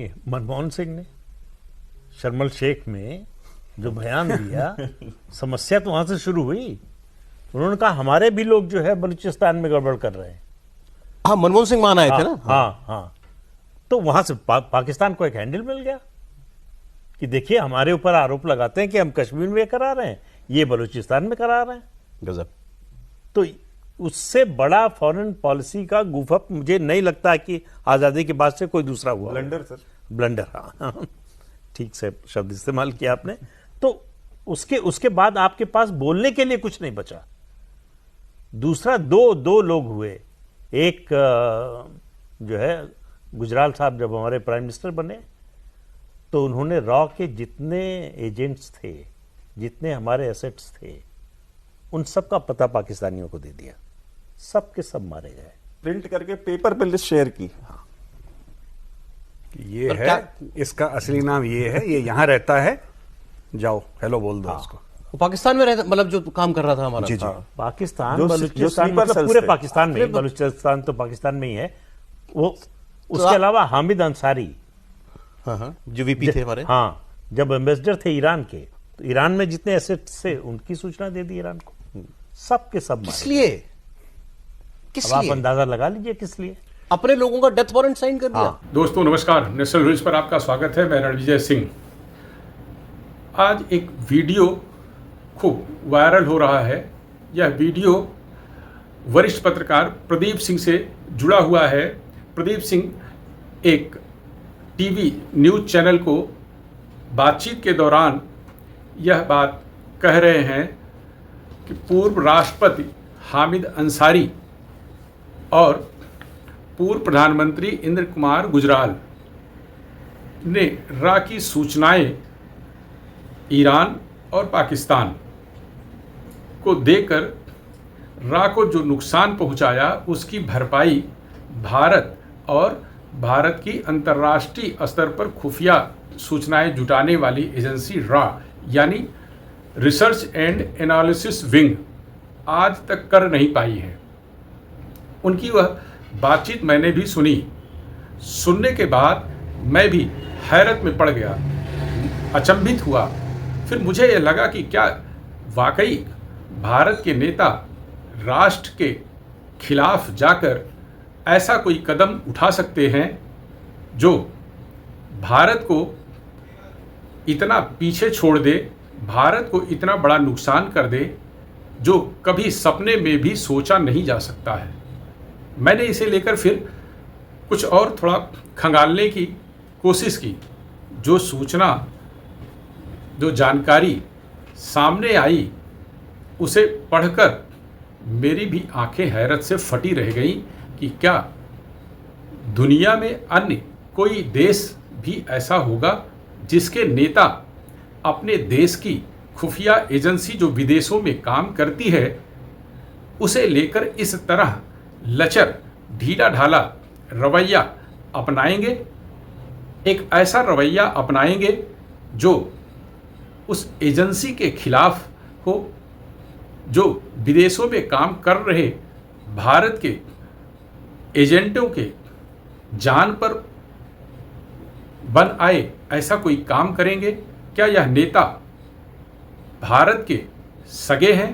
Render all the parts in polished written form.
नहीं, मनमोहन सिंह ने शर्मल शेख में जो बयान दिया, समस्या तो वहां से शुरू हुई। उन्होंने कहा हमारे भी लोग जो है बलूचिस्तान में गड़बड़ कर रहे हैं। हाँ, मनमोहन सिंह मान आए थे ना। हाँ, तो वहां से पाकिस्तान को एक हैंडल मिल गया कि देखिए हमारे ऊपर आरोप लगाते हैं कि हम कश्मीर में करा रहे हैं, ये बलूचिस्तान में करा रहे हैं। गजब। तो उससे बड़ा फॉरेन पॉलिसी का गुफअप मुझे नहीं लगता कि आजादी के बाद से कोई दूसरा हुआ। Blunder sir, blunder. हाँ, ठीक से शब्द इस्तेमाल किया आपने। तो उसके बाद आपके पास बोलने के लिए कुछ नहीं बचा। दूसरा, दो लोग हुए। एक जो है गुजराल साहब जब हमारे प्राइम मिनिस्टर बने तो उन्होंने रॉ के जितने एजेंट्स थे, जितने हमारे एसेट्स थे, उन सब का पता पाकिस्तानियों को दे दिया। सब के सब मारे गए। प्रिंट करके पेपर पे लिस्ट शेयर की। ये है, इसका असली नाम ये है, ये यहाँ रहता है, जाओ हेलो बोल दो उसको। वो पाकिस्तान में रहता, मतलब जो काम कर रहा था हमारा। जी जी। पाकिस्तान, बलूचिस्तान, मतलब पूरे पाकिस्तान में, बलूचिस्तान तो पाकिस्तान में ही है वो। उसके अलावा हामिद अंसारी, हाँ, जो वीपी थे हमारे, हाँ, जब एम्बेसडर थे ईरान के, तो ईरान में जितने एसेट्स थे उनकी सूचना दे दी ईरान को। सब के सब। किस लिए? अब आप अंदाजा लगा लीजिए किस लिए। अपने लोगों का डेथ वारंट साइन कर दिया। दोस्तों नमस्कार, नेशनल न्यूज पर आपका स्वागत है। मैं रणविजय सिंह। आज एक वीडियो खूब वायरल हो रहा है। यह वीडियो वरिष्ठ पत्रकार प्रदीप सिंह से जुड़ा हुआ है। प्रदीप सिंह एक टीवी न्यूज चैनल को बातचीत के दौरान यह बात कह रहे हैं कि पूर्व राष्ट्रपति हामिद अंसारी और पूर्व प्रधानमंत्री इंद्र कुमार गुजराल ने रा की सूचनाएं ईरान और पाकिस्तान को देकर रा को जो नुकसान पहुंचाया उसकी भरपाई भारत और भारत की अंतर्राष्ट्रीय स्तर पर खुफिया सूचनाएं जुटाने वाली एजेंसी रा यानी रिसर्च एंड एनालिसिस विंग आज तक कर नहीं पाई है। उनकी वह बातचीत मैंने भी सुनी। सुनने के बाद मैं भी हैरत में पड़ गया, अचंभित हुआ। फिर मुझे यह लगा कि क्या वाकई भारत के नेता राष्ट्र के खिलाफ जाकर ऐसा कोई कदम उठा सकते हैं जो भारत को इतना पीछे छोड़ दे, भारत को इतना बड़ा नुकसान कर दे जो कभी सपने में भी सोचा नहीं जा सकता है। मैंने इसे लेकर फिर कुछ और थोड़ा खंगालने की कोशिश की। जो सूचना, जो जानकारी सामने आई उसे पढ़कर मेरी भी आंखें हैरत से फटी रह गईं कि क्या दुनिया में अन्य कोई देश भी ऐसा होगा जिसके नेता अपने देश की खुफिया एजेंसी जो विदेशों में काम करती है उसे लेकर इस तरह लचर ढीला ढाला रवैया अपनाएंगे। एक ऐसा रवैया अपनाएंगे जो उस एजेंसी के खिलाफ हो, जो विदेशों में काम कर रहे भारत के एजेंटों के जान पर बन आए ऐसा कोई काम करेंगे। क्या यह नेता भारत के सगे हैं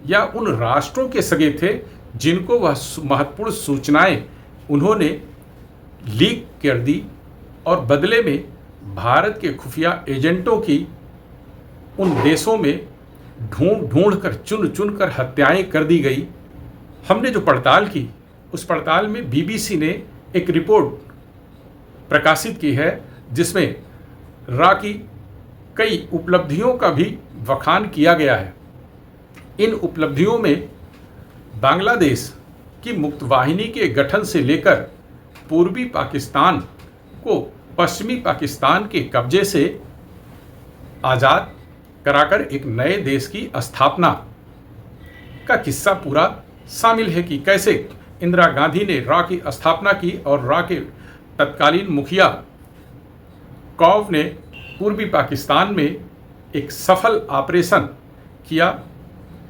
या उन राष्ट्रों के सगे थे जिनको वह महत्वपूर्ण सूचनाएं उन्होंने लीक कर दी और बदले में भारत के खुफिया एजेंटों की उन देशों में ढूंढ कर चुन कर हत्याएं कर दी गई। हमने जो पड़ताल की उस पड़ताल में बीबीसी ने एक रिपोर्ट प्रकाशित की है जिसमें रा की कई उपलब्धियों का भी बखान किया गया है। इन उपलब्धियों में बांग्लादेश की मुक्त वाहिनी के गठन से लेकर पूर्वी पाकिस्तान को पश्चिमी पाकिस्तान के कब्जे से आज़ाद कराकर एक नए देश की स्थापना का किस्सा पूरा शामिल है कि कैसे इंदिरा गांधी ने रा की स्थापना की और रा के तत्कालीन मुखिया कौव ने पूर्वी पाकिस्तान में एक सफल ऑपरेशन किया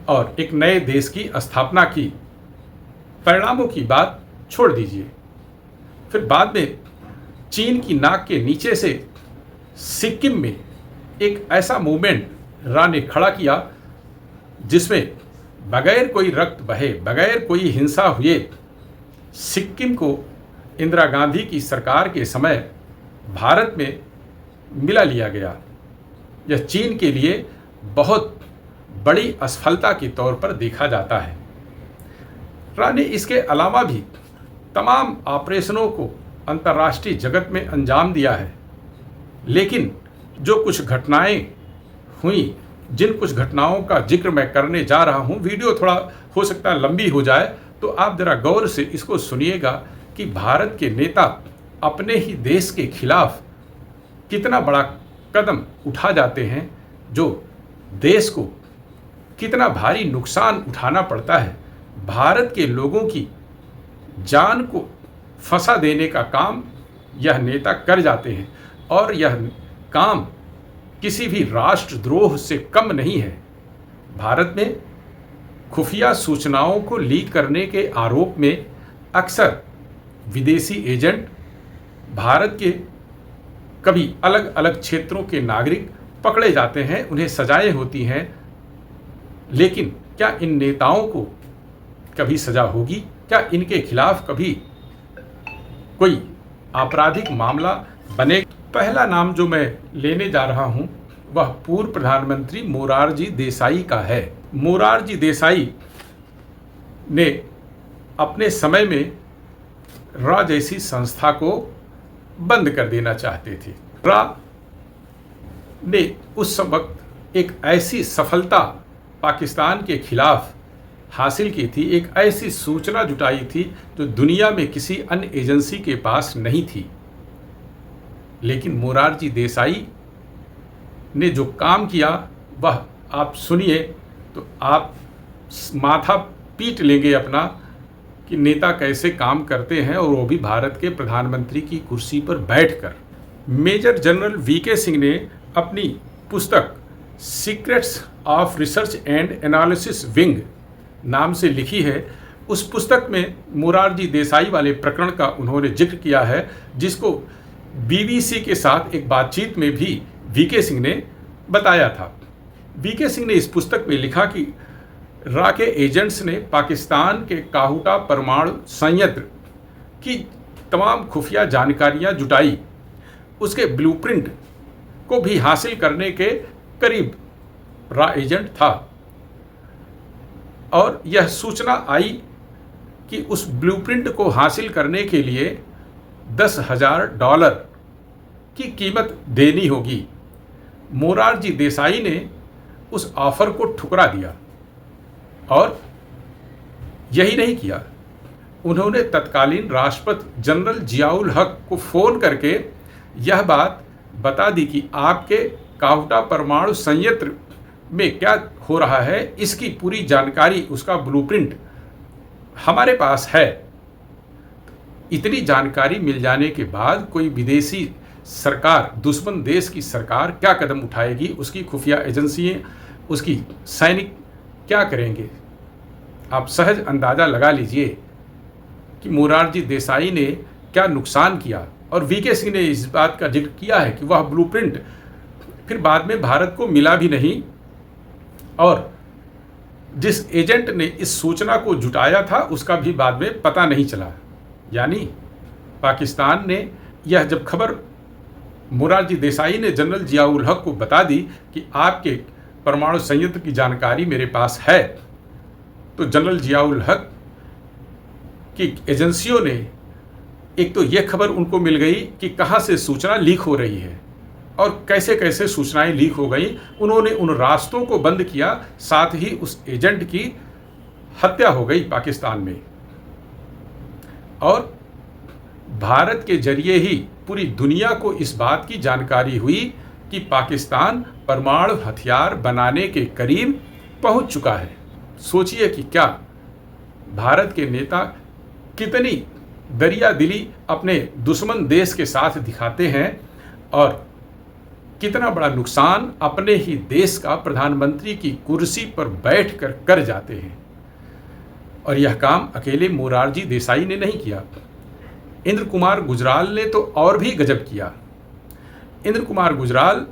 और एक नए देश की स्थापना की। परिणामों की बात छोड़ दीजिए। फिर बाद में चीन की नाक के नीचे से सिक्किम में एक ऐसा मूवमेंट रा ने खड़ा किया जिसमें बगैर कोई रक्त बहे, बगैर कोई हिंसा हुए सिक्किम को इंदिरा गांधी की सरकार के समय भारत में मिला लिया गया। यह चीन के लिए बहुत बड़ी असफलता के तौर पर देखा जाता है। रा ने इसके अलावा भी तमाम ऑपरेशनों को अंतर्राष्ट्रीय जगत में अंजाम दिया है, लेकिन जो कुछ घटनाएं हुई, जिन कुछ घटनाओं का जिक्र मैं करने जा रहा हूं, वीडियो थोड़ा हो सकता है लंबी हो जाए, तो आप जरा गौर से इसको सुनिएगा कि भारत के नेता अपने ही देश के खिलाफ कितना बड़ा कदम उठा जाते हैं, जो देश को कितना भारी नुकसान उठाना पड़ता है। भारत के लोगों की जान को फंसा देने का काम यह नेता कर जाते हैं, और यह काम किसी भी राष्ट्रद्रोह से कम नहीं है। भारत में खुफिया सूचनाओं को लीक करने के आरोप में अक्सर विदेशी एजेंट भारत के कभी अलग अलग क्षेत्रों के नागरिक पकड़े जाते हैं, उन्हें सजाएं होती हैं, लेकिन क्या इन नेताओं को कभी सजा होगी? क्या इनके खिलाफ कभी कोई आपराधिक मामला बने? पहला नाम जो मैं लेने जा रहा हूं वह पूर्व प्रधानमंत्री मोरारजी देसाई का है। मोरारजी देसाई ने अपने समय में रा जैसी संस्था को बंद कर देना चाहते थे। रा ने उस वक्त एक ऐसी सफलता पाकिस्तान के खिलाफ हासिल की थी, एक ऐसी सूचना जुटाई थी जो दुनिया में किसी अन्य एजेंसी के पास नहीं थी। लेकिन मोरारजी देसाई ने जो काम किया वह आप सुनिए तो आप माथा पीट लेंगे अपना कि नेता कैसे काम करते हैं, और वो भी भारत के प्रधानमंत्री की कुर्सी पर बैठकर। मेजर जनरल वीके सिंह ने अपनी पुस्तक secrets of research and analysis wing नाम से लिखी है। उस पुस्तक में मोरारजी देसाई वाले प्रकरण का उन्होंने जिक्र किया है, जिसको बीबीसी के साथ एक बातचीत में भी वीके सिंह ने बताया था। वीके सिंह ने इस पुस्तक में लिखा कि रा के एजेंट्स ने पाकिस्तान के काहुटा परमाणु संयंत्र की तमाम खुफिया जानकारियां जुटाई, उसके ब्लूप्रिंट को भी हासिल करने के करीब रा एजेंट था, और यह सूचना आई कि उस ब्लूप्रिंट को हासिल करने के लिए $10,000 की कीमत देनी होगी। मोरारजी देसाई ने उस ऑफर को ठुकरा दिया, और यही नहीं किया, उन्होंने तत्कालीन राष्ट्रपति जनरल जियाउल हक को फ़ोन करके यह बात बता दी कि आपके काहुटा परमाणु संयंत्र में क्या हो रहा है, इसकी पूरी जानकारी, उसका ब्लूप्रिंट हमारे पास है। इतनी जानकारी मिल जाने के बाद कोई विदेशी सरकार, दुश्मन देश की सरकार क्या कदम उठाएगी, उसकी खुफिया एजेंसियां, उसकी सैनिक क्या करेंगे? आप सहज अंदाज़ा लगा लीजिए कि मोरारजी देसाई ने क्या नुकसान किया। और वीके सिंह ने इस बात का जिक्र किया है कि वह ब्लूप्रिंट फिर बाद में भारत को मिला भी नहीं, और जिस एजेंट ने इस सूचना को जुटाया था उसका भी बाद में पता नहीं चला। यानी पाकिस्तान ने यह जब खबर मोरारजी देसाई ने जनरल जियाउल हक को बता दी कि आपके परमाणु संयंत्र की जानकारी मेरे पास है, तो जनरल जियाउल हक की एजेंसियों ने एक तो यह खबर उनको मिल गई कि कहाँ से सूचना लीक हो रही है और कैसे कैसे सूचनाएं लीक हो गई। उन्होंने उन रास्तों को बंद किया, साथ ही उस एजेंट की हत्या हो गई पाकिस्तान में, और भारत के जरिए ही पूरी दुनिया को इस बात की जानकारी हुई कि पाकिस्तान परमाणु हथियार बनाने के करीब पहुंच चुका है। सोचिए कि क्या भारत के नेता कितनी दरिया दिली अपने दुश्मन देश के साथ दिखाते हैं, और कितना बड़ा नुकसान अपने ही देश का प्रधानमंत्री की कुर्सी पर बैठकर कर जाते हैं। और यह काम अकेले मोरारजी देसाई ने नहीं किया। इंद्र कुमार गुजराल ने तो और भी गजब किया। इंद्र कुमार गुजराल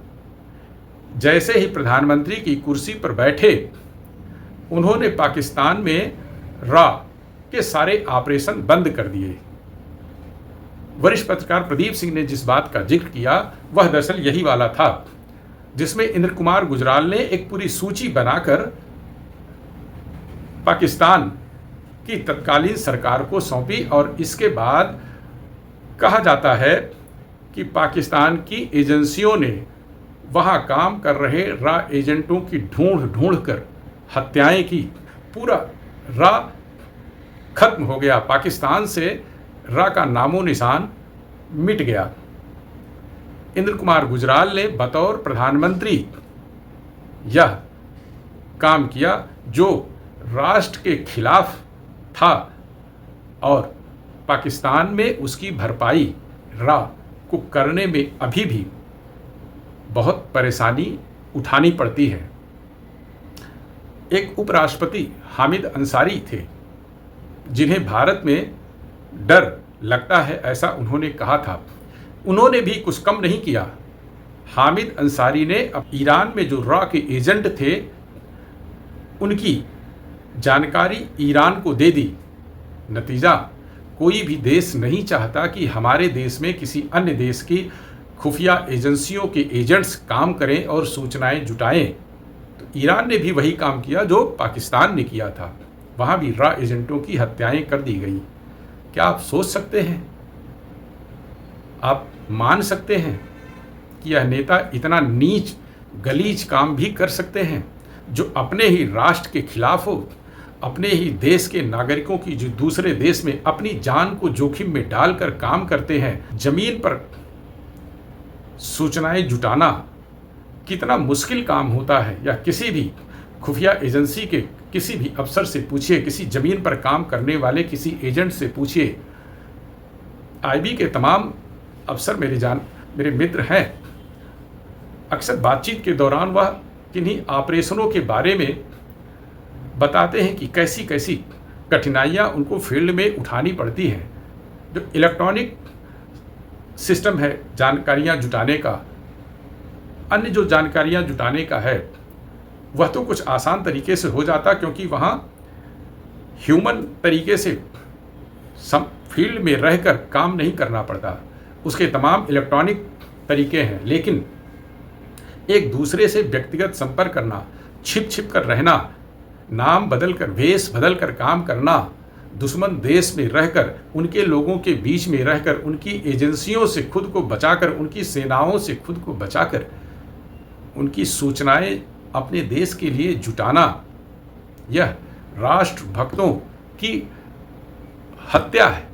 जैसे ही प्रधानमंत्री की कुर्सी पर बैठे, उन्होंने पाकिस्तान में रॉ के सारे ऑपरेशन बंद कर दिए। वरिष्ठ पत्रकार प्रदीप सिंह ने जिस बात का जिक्र किया वह दरअसल यही वाला था, जिसमें इंद्र कुमार गुजराल ने एक पूरी सूची बनाकर पाकिस्तान की तत्कालीन सरकार को सौंपी और इसके बाद कहा जाता है कि पाकिस्तान की एजेंसियों ने वहां काम कर रहे रॉ एजेंटों की ढूंढ कर हत्याएं की। पूरा रॉ खत्म हो गया, पाकिस्तान से रॉ का नामो निशान मिट गया। इंद्र कुमार गुजराल ने बतौर प्रधानमंत्री यह काम किया जो राष्ट्र के खिलाफ था और पाकिस्तान में उसकी भरपाई रॉ को करने में अभी भी बहुत परेशानी उठानी पड़ती है। एक उपराष्ट्रपति हामिद अंसारी थे, जिन्हें भारत में डर लगता है, ऐसा उन्होंने कहा था। उन्होंने भी कुछ कम नहीं किया। हामिद अंसारी ने अब ईरान में जो रॉ के एजेंट थे उनकी जानकारी ईरान को दे दी। नतीजा, कोई भी देश नहीं चाहता कि हमारे देश में किसी अन्य देश की खुफिया एजेंसियों के एजेंट्स काम करें और सूचनाएं जुटाएं। तो ईरान ने भी वही काम किया जो पाकिस्तान ने किया था, वहाँ भी रॉ एजेंटों की हत्याएं कर दी गई। क्या आप सोच सकते हैं, आप मान सकते हैं कि यह नेता इतना नीच गलीज काम भी कर सकते हैं, जो अपने ही राष्ट्र के खिलाफ हो, अपने ही देश के नागरिकों की जो दूसरे देश में अपनी जान को जोखिम में डालकर काम करते हैं। जमीन पर सूचनाएं जुटाना कितना मुश्किल काम होता है, या किसी भी खुफिया एजेंसी के किसी भी अफसर से पूछिए, किसी जमीन पर काम करने वाले किसी एजेंट से पूछिए। आईबी के तमाम अफसर मेरे मित्र हैं। अक्सर बातचीत के दौरान वह किन्हीं ऑपरेशनों के बारे में बताते हैं कि कैसी कैसी कठिनाइयां उनको फील्ड में उठानी पड़ती हैं। जो इलेक्ट्रॉनिक सिस्टम है जानकारियां जुटाने का, अन्य जो जानकारियां जुटाने का है, वह तो कुछ आसान तरीके से हो जाता, क्योंकि वहाँ ह्यूमन तरीके से फील्ड में रहकर काम नहीं करना पड़ता। उसके तमाम इलेक्ट्रॉनिक तरीके हैं, लेकिन एक दूसरे से व्यक्तिगत संपर्क करना, छिप कर रहना, नाम बदल कर, वेश बदल कर काम करना, दुश्मन देश में रहकर, उनके लोगों के बीच में रहकर, उनकी एजेंसियों से खुद को बचाकर, उनकी सेनाओं से खुद को बचाकर, उनकी सूचनाएं अपने देश के लिए जुटाना, यह राष्ट्रभक्तों की हत्या है।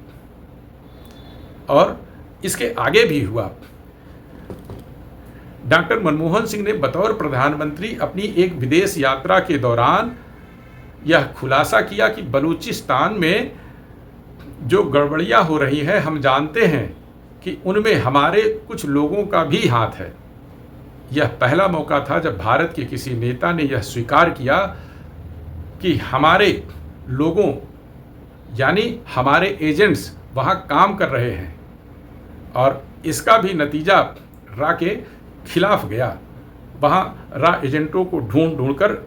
और इसके आगे भी हुआ। डॉक्टर मनमोहन सिंह ने बतौर प्रधानमंत्री अपनी एक विदेश यात्रा के दौरान यह खुलासा किया कि बलूचिस्तान में जो गड़बड़ियां हो रही हैं, हम जानते हैं कि उनमें हमारे कुछ लोगों का भी हाथ है। यह पहला मौका था जब भारत के किसी नेता ने यह स्वीकार किया कि हमारे लोगों यानी हमारे एजेंट्स वहाँ काम कर रहे हैं, और इसका भी नतीजा रॉ के खिलाफ गया। वहाँ रॉ एजेंटों को ढूंढ कर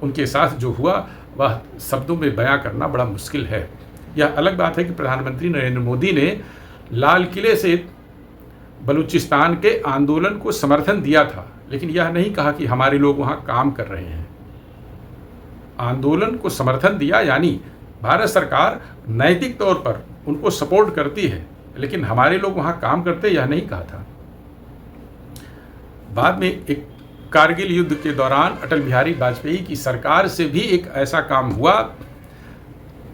उनके साथ जो हुआ वह शब्दों में बयां करना बड़ा मुश्किल है। यह अलग बात है कि प्रधानमंत्री नरेंद्र मोदी ने लाल किले से बलूचिस्तान के आंदोलन को समर्थन दिया था, लेकिन यह नहीं कहा कि हमारे लोग वहाँ काम कर रहे हैं। आंदोलन को समर्थन दिया यानी भारत सरकार नैतिक तौर पर उनको सपोर्ट करती है, लेकिन हमारे लोग वहाँ काम करते, यह नहीं कहा था। बाद में एक कारगिल युद्ध के दौरान अटल बिहारी वाजपेयी की सरकार से भी एक ऐसा काम हुआ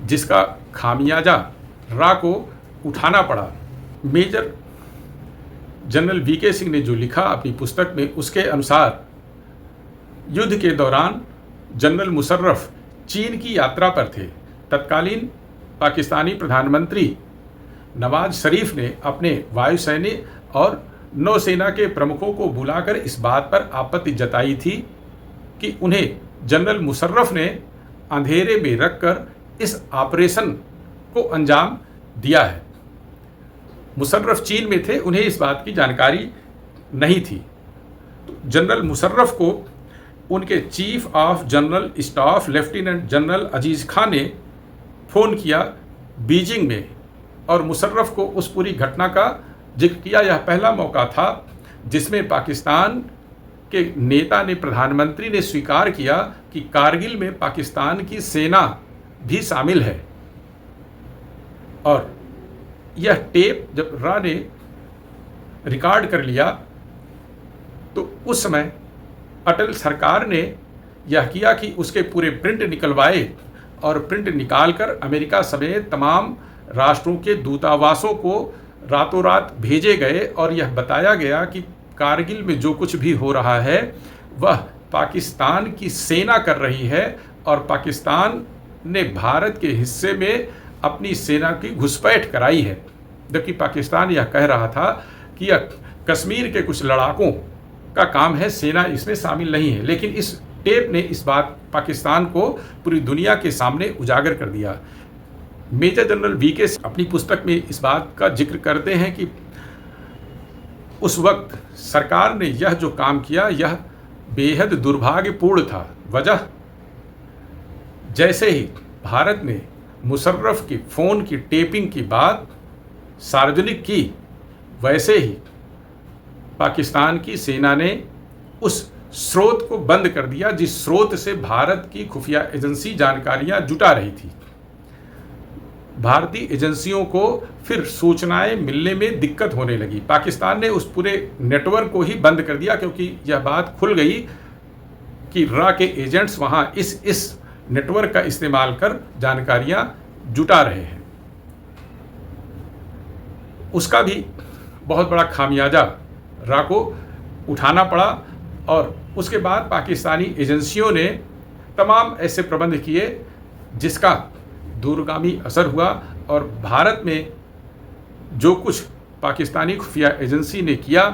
जिसका खामियाजा रॉ को उठाना पड़ा। मेजर जनरल वीके सिंह ने जो लिखा अपनी पुस्तक में, उसके अनुसार युद्ध के दौरान जनरल मुशर्रफ चीन की यात्रा पर थे। तत्कालीन पाकिस्तानी प्रधानमंत्री नवाज शरीफ ने अपने वायुसैन्य और नौसेना के प्रमुखों को बुलाकर इस बात पर आपत्ति जताई थी कि उन्हें जनरल मुशर्रफ ने अंधेरे में रखकर इस ऑपरेशन को अंजाम दिया है। मुशर्रफ चीन में थे, उन्हें इस बात की जानकारी नहीं थी। तो जनरल मुशर्रफ को उनके chief of general staff lieutenant general Aziz Khan ने फ़ोन किया बीजिंग में और मुशर्रफ को उस पूरी घटना का जिक्र किया। यह पहला मौका था जिसमें पाकिस्तान के नेता ने, प्रधानमंत्री ने स्वीकार किया कि कारगिल में पाकिस्तान की सेना भी शामिल है। और यह टेप जब रा ने रिकॉर्ड कर लिया तो उस समय अटल सरकार ने यह किया कि उसके पूरे प्रिंट निकलवाए और प्रिंट निकालकर अमेरिका समेत तमाम राष्ट्रों के दूतावासों को रातों रात भेजे गए और यह बताया गया कि कारगिल में जो कुछ भी हो रहा है वह पाकिस्तान की सेना कर रही है और पाकिस्तान ने भारत के हिस्से में अपनी सेना की घुसपैठ कराई है। जबकि पाकिस्तान यह कह रहा था कि यह कश्मीर के कुछ लड़ाकों का काम है, सेना इसमें शामिल नहीं है। लेकिन इस टेप ने इस बात पाकिस्तान को पूरी दुनिया के सामने उजागर कर दिया। मेजर जनरल वीके अपनी पुस्तक में इस बात का जिक्र करते हैं कि उस वक्त सरकार ने यह जो काम किया यह बेहद दुर्भाग्यपूर्ण था। वजह, जैसे ही भारत ने मुशर्रफ की फ़ोन की टेपिंग की बात सार्वजनिक की, वैसे ही पाकिस्तान की सेना ने उस स्रोत को बंद कर दिया जिस स्रोत से भारत की खुफिया एजेंसी जानकारियां जुटा रही थी। भारतीय एजेंसियों को फिर सूचनाएं मिलने में दिक्कत होने लगी। पाकिस्तान ने उस पूरे नेटवर्क को ही बंद कर दिया क्योंकि यह बात खुल गई कि रा के एजेंट्स वहां इस नेटवर्क का इस्तेमाल कर जानकारियां जुटा रहे हैं। उसका भी बहुत बड़ा खामियाजा रा को उठाना पड़ा और उसके बाद पाकिस्तानी एजेंसियों ने तमाम ऐसे प्रबंध किए जिसका दूरगामी असर हुआ और भारत में जो कुछ पाकिस्तानी खुफिया एजेंसी ने किया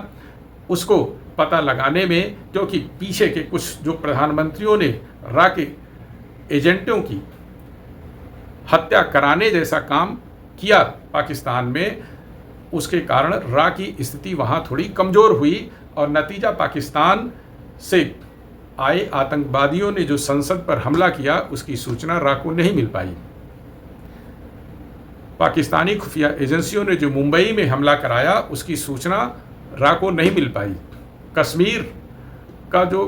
उसको पता लगाने में, क्योंकि पीछे के कुछ जो प्रधानमंत्रियों ने रा के एजेंटों की हत्या कराने जैसा काम किया पाकिस्तान में, उसके कारण रा की स्थिति वहाँ थोड़ी कमज़ोर हुई और नतीजा पाकिस्तान से आए आतंकवादियों ने जो संसद पर हमला किया उसकी सूचना रा को नहीं मिल पाई। पाकिस्तानी खुफिया एजेंसियों ने जो मुंबई में हमला कराया उसकी सूचना रा को नहीं मिल पाई। कश्मीर का जो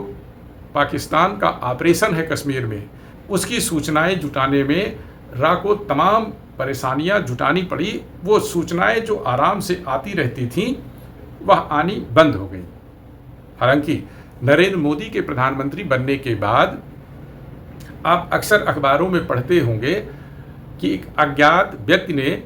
पाकिस्तान का ऑपरेशन है कश्मीर में, उसकी सूचनाएं जुटाने में रा को तमाम परेशानियां जुटानी पड़ी। वो सूचनाएं जो आराम से आती रहती थीं वह आनी बंद हो गई। हालांकि नरेंद्र मोदी के प्रधानमंत्री बनने के बाद आप अक्सर अखबारों में पढ़ते होंगे कि एक अज्ञात व्यक्ति ने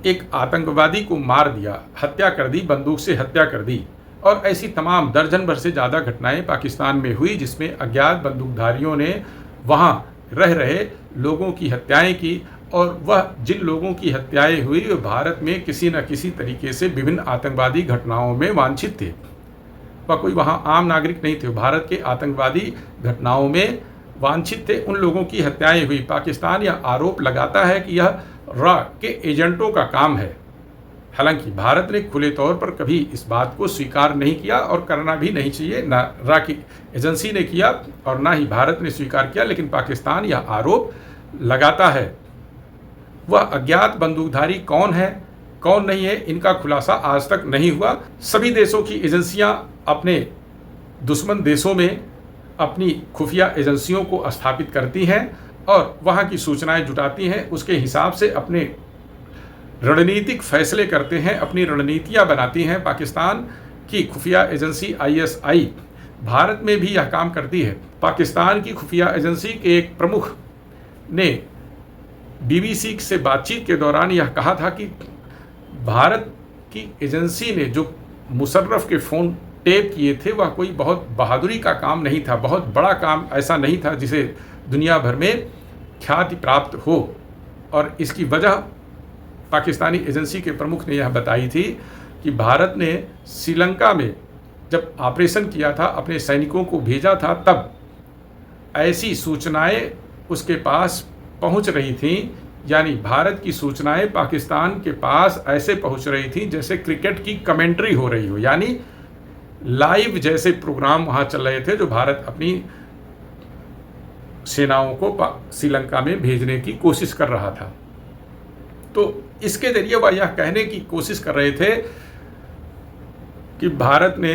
एक आतंकवादी को मार दिया, हत्या कर दी, बंदूक से हत्या कर दी। और ऐसी तमाम दर्जन भर से ज़्यादा घटनाएं पाकिस्तान में हुई जिसमें अज्ञात बंदूकधारियों ने वहाँ रह रहे लोगों की हत्याएं की। और वह जिन लोगों की हत्याएं हुई वे भारत में किसी न किसी तरीके से विभिन्न आतंकवादी घटनाओं में वांछित थे। वह कोई वहाँ आम नागरिक नहीं थे, भारत के आतंकवादी घटनाओं में वांछित थे। उन लोगों की हत्याएं हुई। पाकिस्तान यह आरोप लगाता है कि यह रा के एजेंटों का काम है। हालांकि भारत ने खुले तौर पर कभी इस बात को स्वीकार नहीं किया और करना भी नहीं चाहिए। ना रा की एजेंसी ने किया और ना ही भारत ने स्वीकार किया, लेकिन पाकिस्तान यह आरोप लगाता है। वह अज्ञात बंदूकधारी कौन है कौन नहीं है इनका खुलासा आज तक नहीं हुआ। सभी देशों की एजेंसियां अपने दुश्मन देशों में अपनी खुफिया एजेंसियों को स्थापित करती हैं और वहाँ की सूचनाएं जुटाती हैं, उसके हिसाब से अपने रणनीतिक फैसले करते हैं, अपनी रणनीतियाँ बनाती हैं। पाकिस्तान की खुफिया एजेंसी ISI भारत में भी यह काम करती है। पाकिस्तान की खुफिया एजेंसी के एक प्रमुख ने BBC से बातचीत के दौरान यह कहा था कि भारत की एजेंसी ने जो मुशर्रफ के फ़ोन टेप किए थे वह कोई बहुत बहादुरी का काम नहीं था, बहुत बड़ा काम ऐसा नहीं था जिसे दुनिया भर में ख्याति प्राप्त हो। और इसकी वजह पाकिस्तानी एजेंसी के प्रमुख ने यह बताई थी कि भारत ने श्रीलंका में जब ऑपरेशन किया था, अपने सैनिकों को भेजा था, तब ऐसी सूचनाएं उसके पास पहुंच रही थीं यानी भारत की सूचनाएं पाकिस्तान के पास ऐसे पहुंच रही थी जैसे क्रिकेट की कमेंट्री हो रही हो, यानी लाइव जैसे प्रोग्राम वहां चल रहे थे जो भारत अपनी सेनाओं को श्रीलंका में भेजने की कोशिश कर रहा था। तो इसके जरिए वह यह कहने की कोशिश कर रहे थे कि भारत ने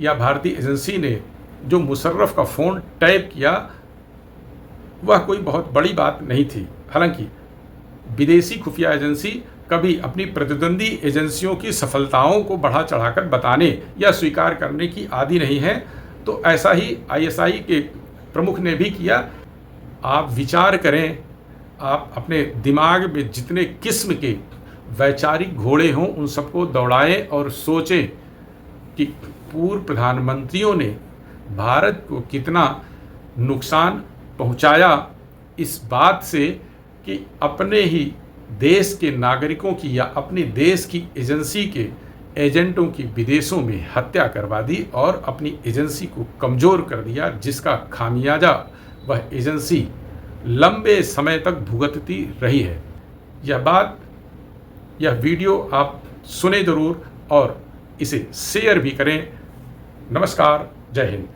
या भारतीय एजेंसी ने जो मुशर्रफ का फ़ोन टैप किया वह कोई बहुत बड़ी बात नहीं थी। हालांकि विदेशी खुफिया एजेंसी कभी अपनी प्रतिद्वंदी एजेंसियों की सफलताओं को बढ़ा चढ़ाकर बताने या स्वीकार करने की आदी नहीं है। तो ऐसा ही आईएसआई के प्रमुख ने भी किया। आप विचार करें, आप अपने दिमाग में जितने किस्म के वैचारिक घोड़े हों उन सबको दौड़ाएं और सोचें कि पूर्व प्रधानमंत्रियों ने भारत को कितना नुकसान पहुंचाया इस बात से कि अपने ही देश के नागरिकों की या अपने देश की एजेंसी के एजेंटों की विदेशों में हत्या करवा दी और अपनी एजेंसी को कमज़ोर कर दिया, जिसका खामियाजा वह एजेंसी लंबे समय तक भुगतती रही है। यह वीडियो आप सुने ज़रूर और इसे शेयर भी करें। नमस्कार, जय हिंद।